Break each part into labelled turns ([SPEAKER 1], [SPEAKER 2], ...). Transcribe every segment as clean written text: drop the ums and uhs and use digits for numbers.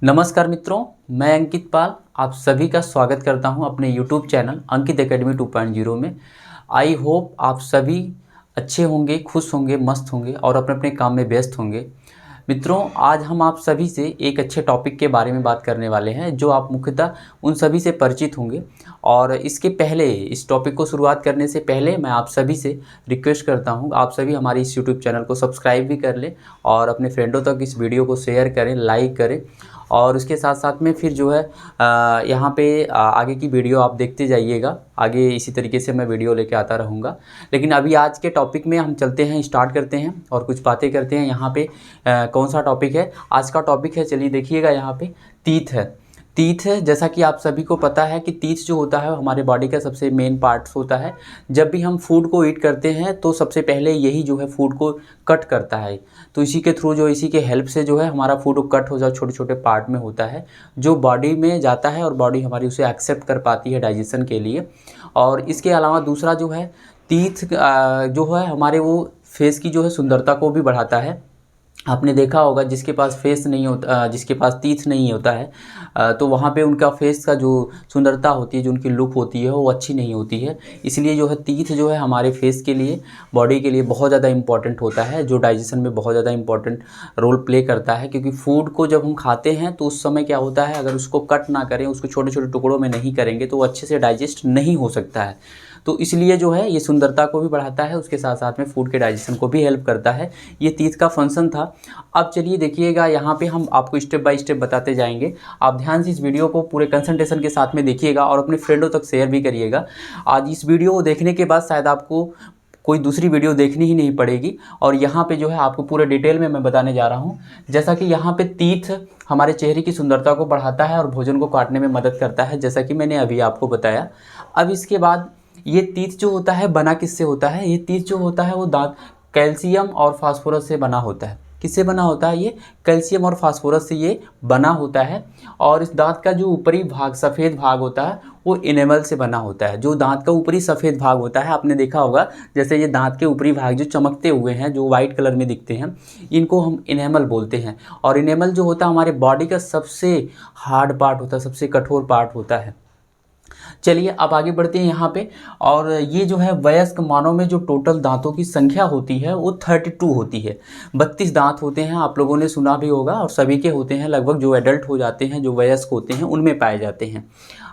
[SPEAKER 1] नमस्कार मित्रों, मैं अंकित पाल आप सभी का स्वागत करता हूं अपने YouTube चैनल अंकित एकेडमी 2.0 में। आई होप आप सभी अच्छे होंगे, खुश होंगे, मस्त होंगे और अपने अपने काम में व्यस्त होंगे। मित्रों, आज हम आप सभी से एक अच्छे टॉपिक के बारे में बात करने वाले हैं जो आप मुख्यतः उन सभी से परिचित होंगे। और इसके पहले, इस टॉपिक को शुरुआत करने से पहले मैं आप सभी से रिक्वेस्ट करता हूं, आप सभी हमारे इस YouTube चैनल को सब्सक्राइब भी कर लें और अपने फ्रेंडों तक इस वीडियो को शेयर करें, लाइक करें। और उसके साथ साथ में फिर जो है यहाँ पे आगे की वीडियो आप देखते जाइएगा। आगे इसी तरीके से मैं वीडियो लेके आता रहूँगा। लेकिन अभी आज के टॉपिक में हम चलते हैं, स्टार्ट करते हैं और कुछ बातें करते हैं। यहाँ पे कौन सा टॉपिक है? आज का टॉपिक है, चलिए देखिएगा, यहाँ पे तीत है। तीथ है, जैसा कि आप सभी को पता है कि तीथ जो होता है हमारे बॉडी का सबसे मेन पार्ट्स होता है। जब भी हम फूड को ईट करते हैं तो सबसे पहले यही जो है फूड को कट करता है। तो इसी के थ्रू, जो इसी के हेल्प से जो है हमारा फूड कट हो जाए, छोटे छोटे पार्ट में होता है जो बॉडी में जाता है और बॉडी हमारी उसे एक्सेप्ट कर पाती है डाइजेशन के लिए। और इसके अलावा दूसरा जो है तीथ जो है हमारे वो फेस की जो है सुंदरता को भी बढ़ाता है। आपने देखा होगा जिसके पास फेस नहीं होता, जिसके पास तीथ नहीं होता है तो वहाँ पे उनका फेस का जो सुंदरता होती है, जो उनकी लुक होती है वो अच्छी नहीं होती है। इसलिए जो है तीथ जो है हमारे फेस के लिए, बॉडी के लिए बहुत ज़्यादा इम्पॉर्टेंट होता है, जो डाइजेशन में बहुत ज़्यादा इम्पॉर्टेंट रोल प्ले करता है। क्योंकि फूड को जब हम खाते हैं तो उस समय क्या होता है, अगर उसको कट ना करें, उसको छोटे छोटे टुकड़ों में नहीं करेंगे तो वो अच्छे से डाइजेस्ट नहीं हो सकता है। तो इसलिए जो है ये सुंदरता को भी बढ़ाता है, उसके साथ साथ में फूड के डाइजेशन को भी हेल्प करता है। ये तीथ का फंक्शन था। अब चलिए देखिएगा, यहाँ पे हम आपको स्टेप बाय स्टेप बताते जाएंगे। आप ध्यान से इस वीडियो को पूरे कंसंट्रेशन के साथ में देखिएगा और अपने फ्रेंडों तक शेयर भी करिएगा। आज इस वीडियो को देखने के बाद शायद आपको कोई दूसरी वीडियो देखनी ही नहीं पड़ेगी। और यहाँ पे जो है आपको पूरे डिटेल में मैं बताने जा रहा हूँ। जैसा कि यहाँ पे तीथ हमारे चेहरे की सुंदरता को बढ़ाता है और भोजन को काटने में मदद करता है, जैसा कि मैंने अभी आपको बताया। अब इसके बाद ये तीथ जो होता है बना किससे होता है? ये तीथ जो होता है वो दांत कैल्शियम और फास्फोरस से बना होता है। किससे बना होता है? ये कैल्शियम और फास्फोरस से ये बना होता है। और इस दांत का जो ऊपरी भाग, सफ़ेद भाग होता है, वो इनेमल से बना होता है। जो दांत का ऊपरी सफ़ेद भाग होता है, आपने देखा होगा, जैसे ये दांत के ऊपरी भाग जो चमकते हुए हैं, जो वाइट कलर में दिखते हैं, इनको हम इनेमल बोलते हैं। और इनेमल जो होता है हमारे बॉडी का सबसे हार्ड पार्ट होता है, सबसे कठोर पार्ट होता है। चलिए अब आगे बढ़ते हैं यहाँ पे। और ये जो है वयस्क मानव में जो टोटल दांतों की संख्या होती है वो 32 होती है। 32 दांत होते हैं, आप लोगों ने सुना भी होगा, और सभी के होते हैं लगभग, जो एडल्ट हो जाते हैं, जो वयस्क होते हैं, उनमें पाए जाते हैं।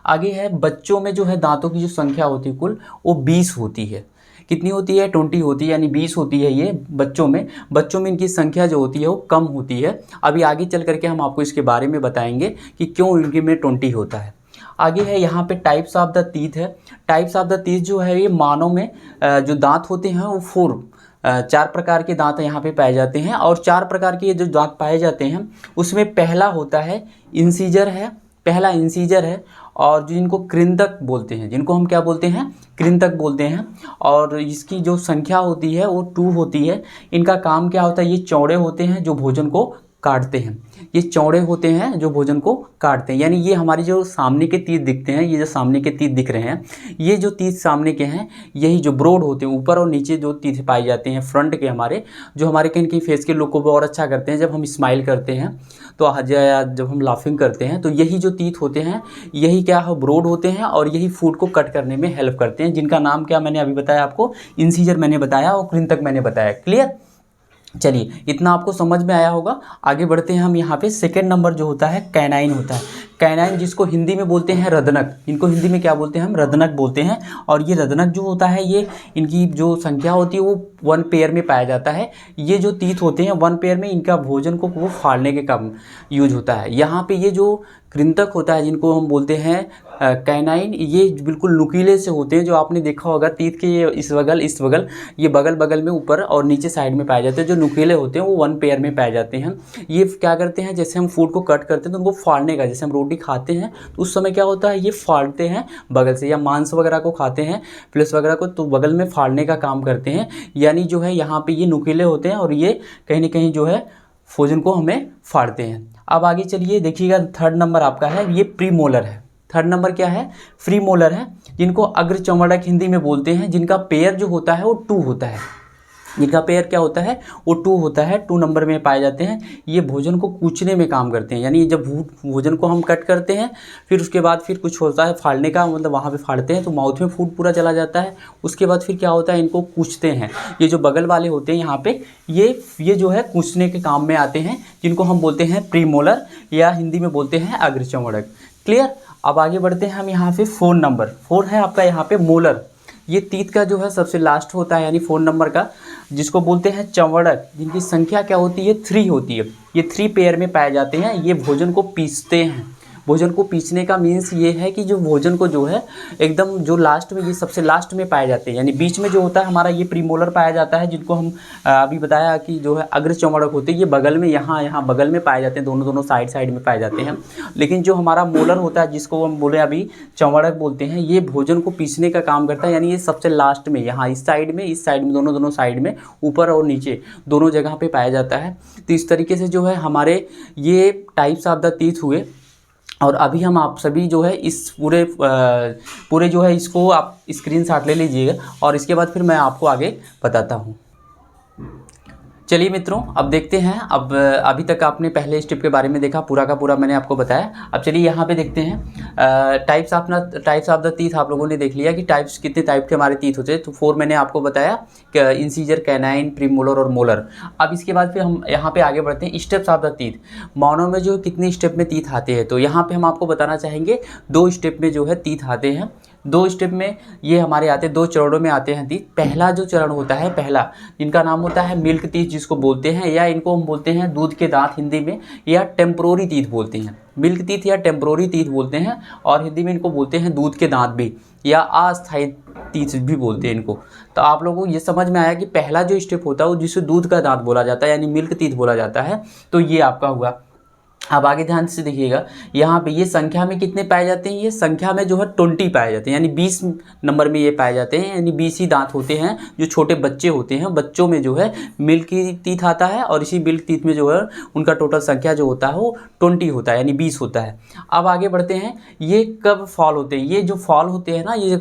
[SPEAKER 1] आगे है बच्चों में जो है दांतों की जो संख्या होती है कुल, वो 20 होती है। कितनी होती है? 20 होती है, यानी 20 होती है ये बच्चों में। बच्चों में इनकी संख्या जो होती है वो कम होती है। अभी आगे चल करके हम आपको इसके बारे में बताएंगे कि क्यों इनके में 20 होता है। आगे है यहाँ पे टाइप्स ऑफ द टीथ है। टाइप्स ऑफ द टीथ जो है ये मानव में जो दांत होते हैं वो 4 प्रकार के दांत यहाँ पे पाए जाते हैं। और 4 प्रकार के ये जो दांत पाए जाते हैं उसमें पहला होता है इंसीजर है, पहला इंसीजर है। और जिनको कृंतक बोलते हैं, जिनको हम क्या बोलते हैं? कृंतक बोलते हैं। और इसकी जो संख्या होती है वो 2 होती है। इनका काम क्या होता है? ये चौड़े होते हैं जो भोजन को काटते हैं। ये चौड़े होते हैं जो भोजन को काटते हैं, यानी ये हमारी जो सामने के तीत दिखते हैं, ये जो सामने के तीत दिख रहे हैं, ये जो तीत सामने के हैं, यही जो ब्रॉड होते हैं, ऊपर और नीचे जो तीत पाए जाते हैं फ्रंट के हमारे, जो हमारे कहीं कहीं फेस के लुक को और अच्छा करते हैं। जब हम स्माइल करते हैं तो जब हम लाफिंग करते हैं तो यही जो तीत होते हैं, यही क्या है, ब्रॉड होते हैं और यही फूड को कट करने में हेल्प करते हैं, जिनका नाम क्या मैंने अभी बताया आपको, इंसीजर मैंने बताया और कृंतक मैंने बताया। क्लियर? चलिए इतना आपको समझ में आया होगा। आगे बढ़ते हैं हम। यहाँ पे सेकेंड नंबर जो होता है कैनाइन होता है। कैनाइन जिसको हिंदी में बोलते हैं रदनक, इनको हिंदी में क्या बोलते हैं? हम रदनक बोलते हैं। और ये रदनक जो होता है, ये इनकी जो संख्या होती है वो 1 पेयर में पाया जाता है। ये जो तीत होते हैं 1 पेयर में, इनका भोजन को वो फाड़ने के काम यूज होता है। यहाँ पे ये जो कृंतक होता है, जिनको हम बोलते हैं कैनाइन, ये बिल्कुल नुकीले से होते हैं। जो आपने देखा होगा तीत के इस बगल, ये बगल बगल में ऊपर और नीचे साइड में पाए जाते हैं। जो नुकीले होते हैं वो 1 पेयर में पाए जाते हैं। ये क्या करते हैं, जैसे हम फूड को कट करते हैं तो उनको फाड़ने का, जैसे हम रोटी खाते हैं तो उस समय क्या होता है, ये फाड़ते हैं बगल से, या मांस वगैरह को खाते हैं, फ्लेश वगैरह को, तो बगल में फाड़ने का काम करते हैं। यानी जो है यहाँ पे ये नुकीले होते हैं और ये कहीं ना कहीं जो है भोजन को हमें फाड़ते हैं। अब आगे चलिए देखिएगा, थर्ड नंबर आपका है, ये प्रीमोलर है। थर्ड नंबर क्या है? प्रीमोलर है, जिनको अग्र चमड़क हिंदी में बोलते हैं, जिनका पेयर जो होता है वो 2 होता है। इनका पेयर क्या होता है, वो 2 होता है, 2 नंबर में पाए जाते हैं। ये भोजन को कूचने में काम करते हैं, यानी जब भोजन को हम कट करते हैं फिर उसके बाद फिर कुछ होता है फाड़ने का, मतलब वहाँ पे फाड़ते हैं तो माउथ में फूड पूरा चला जाता है। उसके बाद फिर क्या होता है, इनको कूचते हैं। ये जो बगल वाले होते हैं यहाँ पे, ये जो है कूचने के काम में आते हैं, जिनको हम बोलते हैं प्रीमोलर या हिंदी में बोलते हैं अग्रचमड़क। क्लियर। अब आगे बढ़ते हैं हम। यहाँ पे 4 नंबर 4 है आपका यहाँ पे मोलर। ये तीत का जो है सबसे लास्ट होता है, यानी 4 नंबर का, जिसको बोलते हैं चंवड़क, जिनकी संख्या क्या होती है, 3 होती है। ये 3 पेयर में पाए जाते हैं। ये भोजन को पीसते हैं। भोजन को पीसने का मीन्स ये है कि जो भोजन को जो है एकदम जो लास्ट में, ये सबसे लास्ट में पाए जाते हैं, यानी बीच में जो होता है हमारा ये प्रीमोलर पाया जाता है, जिनको हम अभी बताया कि जो है अग्र चौड़क होते हैं। ये बगल में यहाँ बगल में पाए जाते हैं, दोनों साइड में पाए जाते हैं। लेकिन जो हमारा मोलर होता है, जिसको हम बोले अभी चौड़क बोलते हैं, ये भोजन को पीसने का काम करता है, यानी ये सबसे लास्ट में यहाँ इस साइड में दोनों साइड में, ऊपर और नीचे दोनों जगह पे पाया जाता है। तो इस तरीके से जो है हमारे ये टाइप्स ऑफ द टीथ हुए। और अभी हम आप सभी जो है इस पूरे जो है इसको आप स्क्रीनशॉट ले लीजिएगा और इसके बाद फिर मैं आपको आगे बताता हूँ। चलिए मित्रों, अब देखते हैं। अब अभी तक आपने पहले स्टेप के बारे में देखा, पूरा का पूरा मैंने आपको बताया। अब चलिए यहाँ पे देखते हैं टाइप्स ऑफ द टीथ। आप लोगों ने देख लिया कि टाइप्स कितने टाइप के हमारे टीथ होते हैं। तो 4 मैंने आपको बताया कि इंसीजर, कैनाइन, प्रीमोलर और मोलर। अब इसके बाद फिर हम यहाँ पे आगे बढ़ते हैं स्टेप्स ऑफ द टीथ। मानव में जो कितने स्टेप में टीथ आते हैं, तो यहाँ पे हम आपको बताना चाहेंगे 2 स्टेप में जो है टीथ आते हैं। 2 स्टेप में ये हमारे आते हैं, 2 चरणों में आते हैं टीथ। पहला जो चरण होता है, पहला जिनका नाम होता है मिल्क टीथ जिसको बोलते हैं, या इनको हम बोलते हैं दूध के दांत हिंदी में, या टेम्पोररी टीथ बोलते हैं। मिल्क टीथ या टेम्पोररी टीथ बोलते हैं, और हिंदी में इनको बोलते हैं दूध के दांत भी, या अस्थायी टीथ भी बोलते हैं इनको। तो आप लोगों को ये समझ में आया कि पहला जो स्टेप होता है वो जिसे दूध का दांत बोला जाता है, यानी मिल्क टीथ बोला जाता है। तो ये आपका हुआ। अब आगे ध्यान से देखिएगा, यहाँ पे ये संख्या में कितने पाए जाते हैं, ये संख्या में जो है 20 पाए जाते हैं, यानी 20 नंबर में ये पाए जाते हैं, यानी 20 ही दांत होते हैं। जो छोटे बच्चे होते हैं, बच्चों में जो है मिल्क टीथ आता है, और इसी मिल्क टीथ में जो है उनका टोटल संख्या जो होता है वो 20 होता है, यानी 20 होता है। अब आगे बढ़ते हैं, ये कब फॉल होते हैं। ये जो फॉल होते हैं ना, ये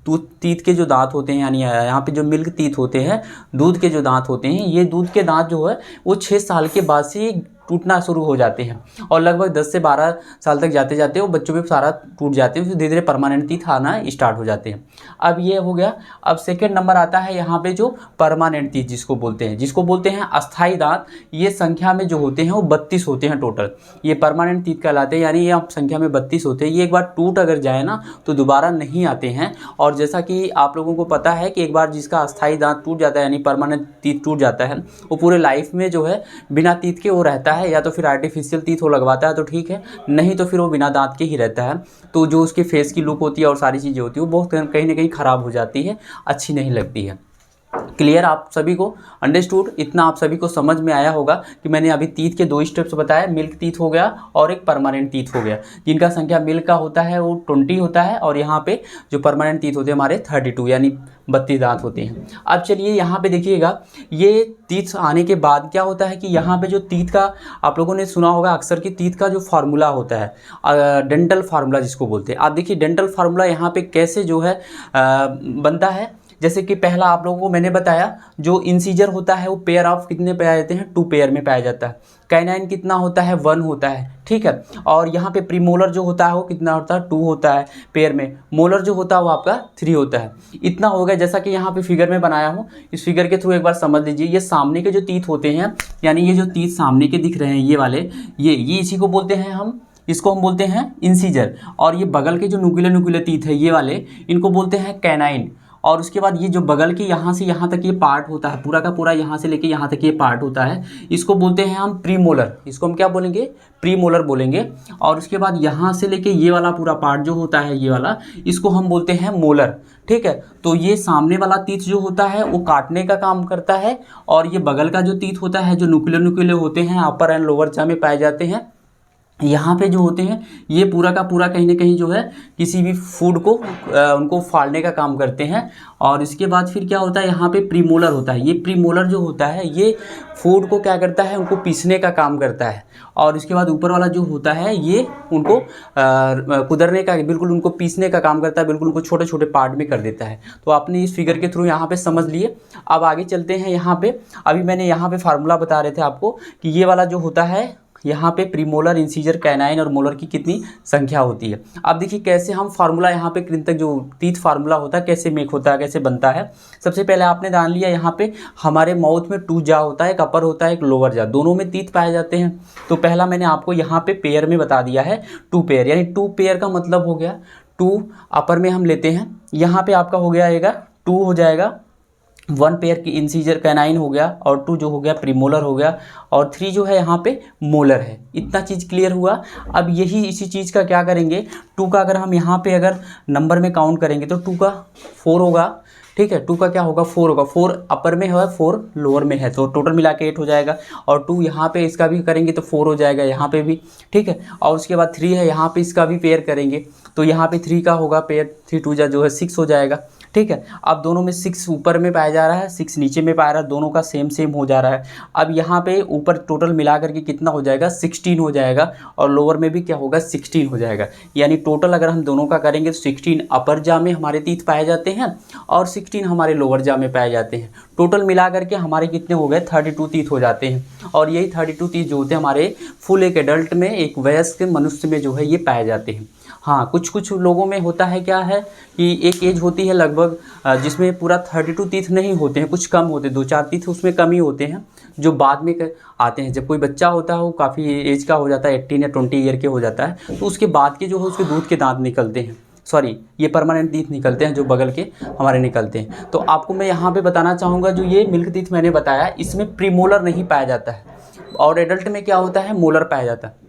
[SPEAKER 1] टीथ के जो दांत होते हैं, यानी यहाँ पे जो मिल्क टीथ होते हैं, दूध के जो दांत होते हैं, ये दूध के दांत जो है वो 6 साल के बाद से टूटना शुरू हो जाते हैं, और लगभग 10 से 12 साल तक जाते जाते वो बच्चों में सारा टूट जाते हैं, फिर धीरे धीरे परमानेंट टीथ आना स्टार्ट हो जाते हैं। अब ये हो गया। अब सेकेंड नंबर आता है यहाँ पे जो परमानेंट टीथ जिसको बोलते हैं अस्थाई दांत। ये संख्या में जो होते हैं वो 32 होते हैं टोटल। ये परमानेंट टीथ कहलाते हैं, यानी ये संख्या में 32 होते हैं। ये एक बार टूट अगर जाए ना तो दोबारा नहीं आते हैं। और जैसा कि आप लोगों को पता है कि एक बार जिसका अस्थाई दांत टूट जाता है, यानी परमानेंट टीथ टूट जाता है, वो पूरे लाइफ में जो है बिना टीथ के वो रहता है, या तो फिर आर्टिफिशियल टीथ वो लगवाता है तो ठीक है, नहीं तो फिर वो बिना दांत के ही रहता है। तो जो उसके फेस की लुक होती है और सारी चीज़ें होती है वो बहुत कहीं ना कहीं ख़राब हो जाती है, अच्छी नहीं लगती है। क्लियर आप सभी को, अंडरस्टूड। इतना आप सभी को समझ में आया होगा कि मैंने अभी टीथ के 2 स्टेप्स बताया, मिल्क टीथ हो गया और एक परमानेंट टीथ हो गया, जिनका संख्या मिल्क का होता है वो 20 होता है, और यहाँ पे जो परमानेंट टीथ होते हैं हमारे 32, यानी 32 दांत होते हैं। अब चलिए यहाँ पे देखिएगा, ये टीथ आने के बाद क्या होता है कि यहाँ पे जो टीथ का आप लोगों ने सुना होगा अक्सर कि टीथ का जो फार्मूला होता है, डेंटल फार्मूला जिसको बोलते हैं। आप देखिए डेंटल फार्मूला यहाँ पे कैसे जो है बनता है। जैसे कि पहला आप लोगों को मैंने बताया, जो इंसीजर होता है वो पेयर ऑफ कितने पाए जाते हैं, 2 पेयर में पाया जाता है। कैनाइन कितना होता है, 1 होता है, ठीक है। और यहाँ पे प्रीमोलर जो होता है वो कितना होता है, 2 होता है पेयर में। मोलर जो होता है वो आपका 3 होता है। इतना हो गया, जैसा कि यहाँ पे फिगर में बनाया हूँ, इस फिगर के थ्रू एक बार समझ लीजिए। ये सामने के जो टीथ होते हैं, यानी ये जो टीथ सामने के दिख रहे हैं ये वाले, ये इसी को बोलते हैं हम, इसको हम बोलते हैं इंसीजर। और ये बगल के जो नुकीले टीथ है ये वाले, इनको बोलते हैं कैनाइन। और उसके बाद ये जो बगल के यहाँ से यहाँ तक ये पार्ट होता है, पूरा का पूरा यहाँ से लेके यहाँ तक ये पार्ट होता है, इसको बोलते हैं हम प्रीमोलर। इसको हम क्या बोलेंगे, प्रीमोलर बोलेंगे। और उसके बाद यहाँ से लेके ये वाला पूरा पार्ट जो होता है ये वाला, इसको हम बोलते हैं मोलर, ठीक है। तो ये सामने वाला टीथ जो होता है वो काटने का काम करता है, और ये बगल का जो टीथ होता है जो नुकीले होते हैं, अपर एंड लोअर जा में पाए जाते हैं, यहाँ पे जो होते हैं ये पूरा का पूरा कहीं ना कहीं जो है किसी भी फूड को उनको फाड़ने का काम करते हैं। और इसके बाद फिर क्या होता है, यहाँ पे प्रीमोलर होता है। ये प्रीमोलर जो होता है ये फूड को क्या करता है, उनको पीसने का काम करता है। और इसके बाद ऊपर वाला जो होता है ये उनको कुदरने का, बिल्कुल उनको पीसने का काम करता है, बिल्कुल उनको छोटे छोटे पार्ट में कर देता है। तो आपने इस फिगर के थ्रू यहाँ पे समझ लिए। अब आगे चलते हैं। यहाँ पे अभी मैंने यहाँ पे फार्मूला बता रहे थे आपको कि ये वाला जो होता है यहाँ पे प्रीमोलर, इंसीजर, कैनाइन और मोलर की कितनी संख्या होती है। अब देखिए कैसे हम फार्मूला यहाँ पे कृंतक जो टीथ फार्मूला होता है कैसे मेक होता है, कैसे बनता है। सबसे पहले आपने जान लिया यहाँ पे हमारे माउथ में 2 जा होता है, एक अपर होता है एक लोअर जा, दोनों में टीथ पाए जाते हैं। तो पहला मैंने आपको यहाँ पे पेयर में बता दिया है 2 पेयर, यानी 2 पेयर का मतलब हो गया 2 अपर में हम लेते हैं, यहाँ पे आपका हो गया 2 हो जाएगा, 1 पेयर की इंसीजर कैनाइन हो गया और 2 जो हो गया प्रीमोलर हो गया और 3 जो है यहाँ पे मोलर है। इतना चीज़ क्लियर हुआ। अब यही इसी चीज़ का क्या करेंगे, 2 का अगर हम यहाँ पे अगर नंबर में काउंट करेंगे तो 2 का 4 होगा, ठीक है। 2 का क्या होगा 4 होगा, 4 अपर में है 4 लोअर में है, तो टोटल मिला के 8 हो जाएगा। और 2 यहाँ पे इसका भी करेंगे तो 4 हो जाएगा यहाँ पे भी, ठीक है। और उसके बाद 3 है यहाँ पे, इसका भी पेयर करेंगे तो यहाँ पे 3 का होगा पेयर, 3 2 जा जो है 6 हो जाएगा, ठीक है। अब दोनों में 6 ऊपर में पाया जा रहा है, 6 नीचे में पाया रहा है, दोनों का सेम हो जा रहा है। अब यहाँ पे ऊपर टोटल मिला करके कितना हो जाएगा 16 हो जाएगा और लोअर में भी क्या होगा 16 हो जाएगा। यानी टोटल अगर हम दोनों का करेंगे तो 16 अपर जा में हमारे टीथ पाए जाते हैं और 16 हमारे लोअर जा में पाए जाते हैं। टोटल मिला करके हमारे कितने हो गए 32 टीथ हो जाते हैं। और यही 32 टीथ जो होते हैं हमारे फुल एक एडल्ट में, एक वयस्क मनुष्य में जो है ये पाए जाते हैं। हाँ, कुछ लोगों में होता है क्या है कि एक एज होती है लगभग जिसमें पूरा 32 टीथ नहीं होते हैं, कुछ कम होते हैं, 2-4 टीथ उसमें कम ही होते हैं जो बाद में आते हैं। जब कोई बच्चा होता है वो काफ़ी एज का हो जाता है, 18 या 20 ईयर के हो जाता है, तो उसके बाद के जो है उसके दूध के दांत निकलते हैं, सॉरी ये परमानेंट टीथ निकलते हैं जो बगल के हमारे निकलते हैं। तो आपको मैं यहाँ पे बताना चाहूँगा जो ये मिल्क टीथ मैंने बताया इसमें प्रीमोलर नहीं पाया जाता है और एडल्ट में क्या होता है मोलर पाया जाता है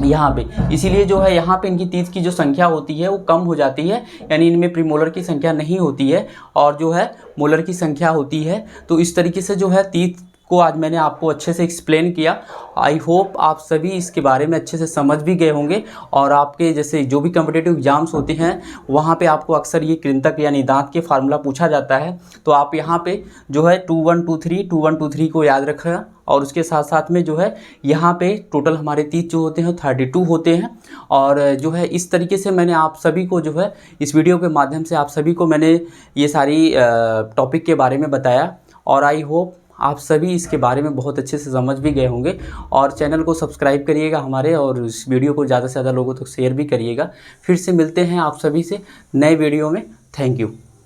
[SPEAKER 1] यहाँ पे। इसीलिए जो है यहाँ पे इनकी टीथ की जो संख्या होती है वो कम हो जाती है, यानी इनमें प्रीमोलर की संख्या नहीं होती है और जो है मोलर की संख्या होती है। तो इस तरीके से जो है टीथ को आज मैंने आपको अच्छे से एक्सप्लेन किया। आई होप आप सभी इसके बारे में अच्छे से समझ भी गए होंगे और आपके जैसे जो भी कॉम्पिटिटिव एग्जाम्स होते हैं वहाँ पे आपको अक्सर ये कृंतक यानी दांत के फार्मूला पूछा जाता है। तो आप यहाँ पे जो है 2 1 2 3 2 1 2 3 को याद रखेगा और उसके साथ साथ में जो है यहाँ पे टोटल हमारे टीथ जो होते हैं 32 होते हैं। और जो है इस तरीके से मैंने आप सभी को जो है इस वीडियो के माध्यम से आप सभी को मैंने ये सारी टॉपिक के बारे में बताया और आई होप आप सभी इसके बारे में बहुत अच्छे से समझ भी गए होंगे। और चैनल को सब्सक्राइब करिएगा हमारे और इस वीडियो को ज़्यादा से ज़्यादा लोगों तक शेयर भी करिएगा। फिर से मिलते हैं आप सभी से नए वीडियो में। Thank you.